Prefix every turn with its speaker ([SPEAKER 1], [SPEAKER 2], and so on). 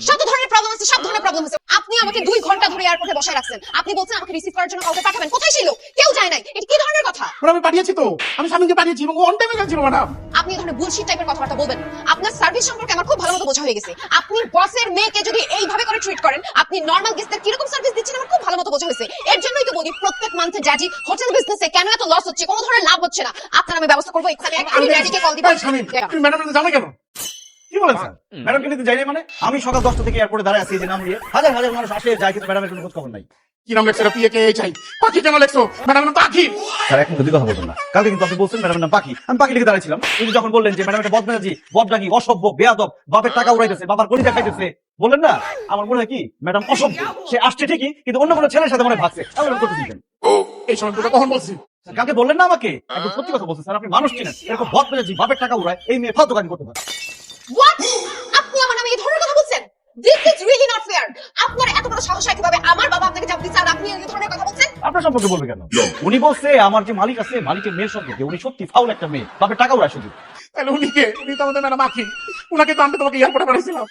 [SPEAKER 1] শত ধরনের প্রবলেম আছে, সব ধরনের প্রবলেম আছে। আপনি আমাকে 2 ঘন্টা ধরে এয়ারপোর্টে বসায় রাখছেন। আপনি বলছেন আমাকে রিসিভ করার জন্য কাউকে পাঠাবেন। কোথায় ছিল? কেউ যায় নাই। এটা কি ধরনের কথা?
[SPEAKER 2] ম্যাডাম আমি পাঠিয়েছি তো, আমি স্বামীকে পাঠিয়েছি এবং অন টাইমে গেছিল ম্যাডাম।
[SPEAKER 1] আপনি এই ধরনের বুলশিট টাইপের কথাবার্তা বলবেন। আপনার সার্ভিস সম্পর্কে আমার খুব ভালোমতো বোঝা হয়ে গেছে। আপনি বসের মেয়েকে যদি এইভাবে করে ট্রিট করেন, আপনি নরমাল গেস্টদের কিরকম সার্ভিস দিচ্ছেন আমার খুব ভালোমতো বোঝা হয়েছে। এর জন্যই তো বলি প্রত্যেক মান্থে জ্যাজি হোটেল বিজনেসে কেন এত লস হচ্ছে, কোনো ধরনের লাভ হচ্ছে না। আপনার আমি ব্যবস্থা করব। এখানে এক্ষুনি জ্যাজিকে কল দিব।
[SPEAKER 2] তুমি ম্যাডাম জানো কেন?
[SPEAKER 3] কি বলেন স্যার? ম্যাডামকে নিতে যাইনি মানে? আমি সকাল 10টা থেকে এয়ারপোর্টে দাঁড়ায় আছি, এই যে নাম দিয়ে হাজার হাজার মানুষ আসে যায়, কিন্তু ম্যাডামের কোনো খোঁজ খবর নাই।
[SPEAKER 2] কি নাম লেখছো? পিএ কে চাই পাখি কেন লেখছো? ম্যাডাম নাম পাখি।
[SPEAKER 3] স্যার এখন যদি কথা বলবেন না, কালকে কিন্তু আপনি বলছেন ম্যাডামের নাম পাখি, আমি পাখি লিখে দাঁড়াইছিলাম। উনি যখন বললেন যে ম্যাডাম একটা বদমেজাজি, বদডাকি, অসভ্য, বেয়াদব, বাপের টাকা উড়াইতেছে, বাবার কলিজা খাইতেছে বললেন না, আমার মনে হয় কি ম্যাডাম অসভ্য। সে আসছে ঠিকই, কিন্তু অন্য কোনো ছেলের সাথে মনে হয় ভাগছে। এমন করতে দিতেন।
[SPEAKER 2] ও এই সময় তোকে কখন বলছি?
[SPEAKER 3] কালকে বললেন না আমাকে? একদম সত্যি কথা বলছেন স্যার, আপনি মানুষ চিনেন। এরকম বদমেজাজি, বাপের টাকা উড়ায় এই মেয়ে ফালতু কাজ করতে পারে।
[SPEAKER 1] হোয়াট? আপনি আমার নামে এই ধরনের কথা বলছেন? This is really not fair. আপনার এত বড় সাহস হয় কিভাবে আমার বাবা আপনাকে চাপ দিচ্ছে আর আপনি এই ধরনের কথা বলছেন?
[SPEAKER 3] আপনার সম্পর্কে বলবে কেন? উনি বলছে আমার যে মালিক আছে, মালিকের মেয়ের সম্পর্কে, উনি সত্যি ফাউল একটা মেয়ে, বাপের টাকা উড়ায় শুধু।
[SPEAKER 2] তাহলে উনি কে? উনি তো আমাদের ম্যাডাম আখি, উনাকে তো আমি তোমাকে এয়ারপোর্টে পাঠিয়েছিলাম।